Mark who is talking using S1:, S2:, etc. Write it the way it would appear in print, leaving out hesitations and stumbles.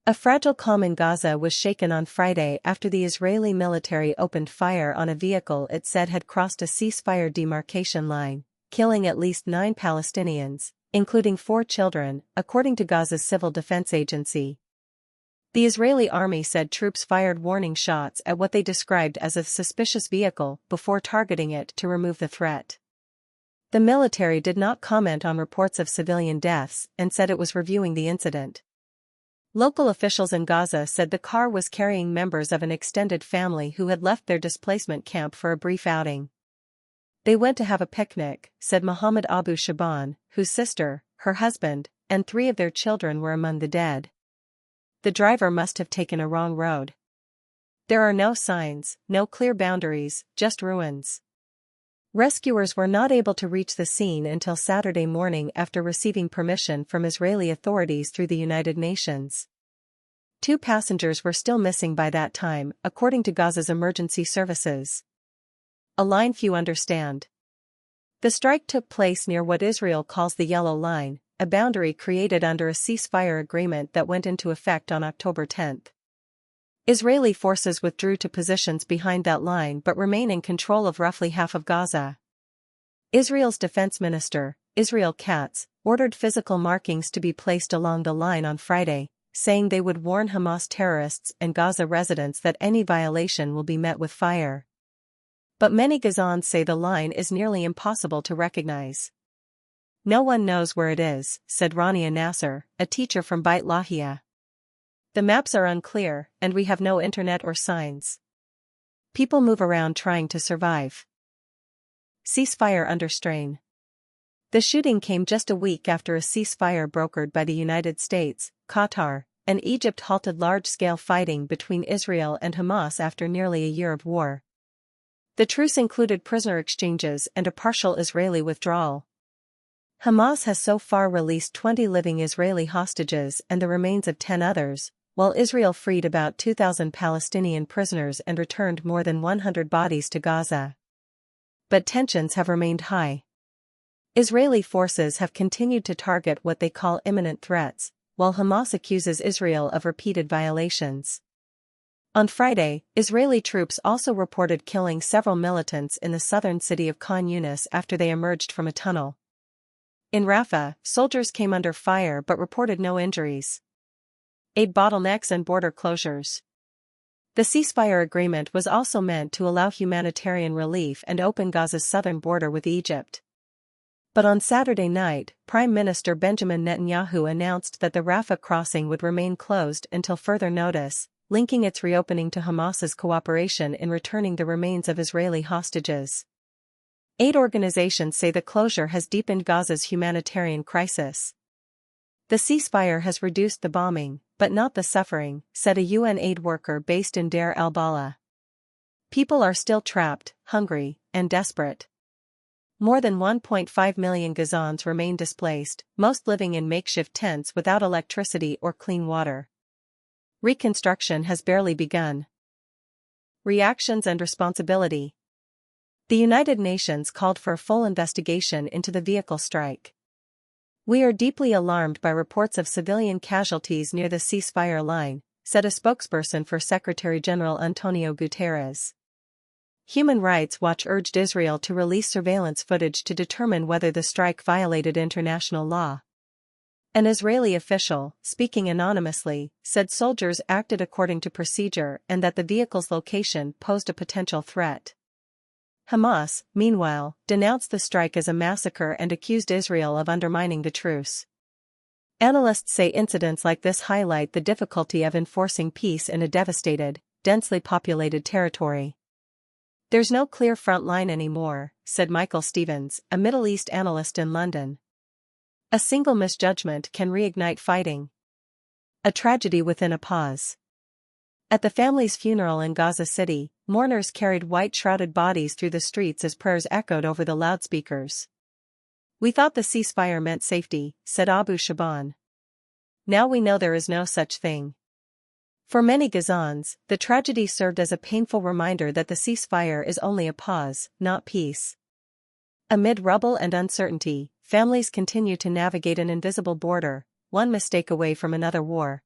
S1: A fragile calm in Gaza was shaken on Friday after the Israeli military opened fire on a vehicle it said had crossed a ceasefire demarcation line, killing at least 9 Palestinians, including 4 children, according to Gaza's civil defense agency. The Israeli army said troops fired warning shots at what they described as a suspicious vehicle before targeting it to remove the threat. The military did not comment on reports of civilian deaths and said it was reviewing the incident. Local officials in Gaza said the car was carrying members of an extended family who had left their displacement camp for a brief outing. They went to have a picnic, said Mohammed Abu Shaban, whose sister, her husband, and 3 of their children were among the dead. The driver must have taken a wrong road. There are no signs, no clear boundaries, just ruins. Rescuers were not able to reach the scene until Saturday morning after receiving permission from Israeli authorities through the United Nations. 2 passengers were still missing by that time, according to Gaza's emergency services. A line few understand. The strike took place near what Israel calls the Yellow Line, a boundary created under a ceasefire agreement that went into effect on October 10. Israeli forces withdrew to positions behind that line but remain in control of roughly half of Gaza. Israel's defense minister, Israel Katz, ordered physical markings to be placed along the line on Friday, saying they would warn Hamas terrorists and Gaza residents that any violation will be met with fire. But many Gazans say the line is nearly impossible to recognize. No one knows where it is, said Rania Nasser, a teacher from Beit Lahia. The maps are unclear, and we have no internet or signs. People move around trying to survive. Ceasefire under strain. The shooting came just a week after a ceasefire brokered by the United States, Qatar, and Egypt halted large-scale fighting between Israel and Hamas after nearly a year of war. The truce included prisoner exchanges and a partial Israeli withdrawal. Hamas has so far released 20 living Israeli hostages and the remains of 10 others, while Israel freed about 2,000 Palestinian prisoners and returned more than 100 bodies to Gaza. But tensions have remained high. Israeli forces have continued to target what they call imminent threats, while Hamas accuses Israel of repeated violations. On Friday, Israeli troops also reported killing several militants in the southern city of Khan Yunis after they emerged from a tunnel. In Rafah, soldiers came under fire but reported no injuries. Aid bottlenecks and border closures. The ceasefire agreement was also meant to allow humanitarian relief and open Gaza's southern border with Egypt. But on Saturday night, Prime Minister Benjamin Netanyahu announced that the Rafah crossing would remain closed until further notice, linking its reopening to Hamas's cooperation in returning the remains of Israeli hostages. Aid organizations say the closure has deepened Gaza's humanitarian crisis. The ceasefire has reduced the bombing, but not the suffering, said a UN aid worker based in Deir al-Balah. People are still trapped, hungry, and desperate. More than 1.5 million Gazans remain displaced, most living in makeshift tents without electricity or clean water. Reconstruction has barely begun. Reactions and responsibility. The United Nations called for a full investigation into the vehicle strike. We are deeply alarmed by reports of civilian casualties near the ceasefire line, said a spokesperson for Secretary-General Antonio Guterres. Human Rights Watch urged Israel to release surveillance footage to determine whether the strike violated international law. An Israeli official, speaking anonymously, said soldiers acted according to procedure and that the vehicle's location posed a potential threat. Hamas, meanwhile, denounced the strike as a massacre and accused Israel of undermining the truce. Analysts say incidents like this highlight the difficulty of enforcing peace in a devastated, densely populated territory. There's no clear front line anymore, said Michael Stevens, a Middle East analyst in London. A single misjudgment can reignite fighting. A tragedy within a pause. At the family's funeral in Gaza City, mourners carried white-shrouded bodies through the streets as prayers echoed over the loudspeakers. We thought the ceasefire meant safety, said Abu Shaban. Now we know there is no such thing. For many Gazans, the tragedy served as a painful reminder that the ceasefire is only a pause, not peace. Amid rubble and uncertainty, families continue to navigate an invisible border, one mistake away from another war.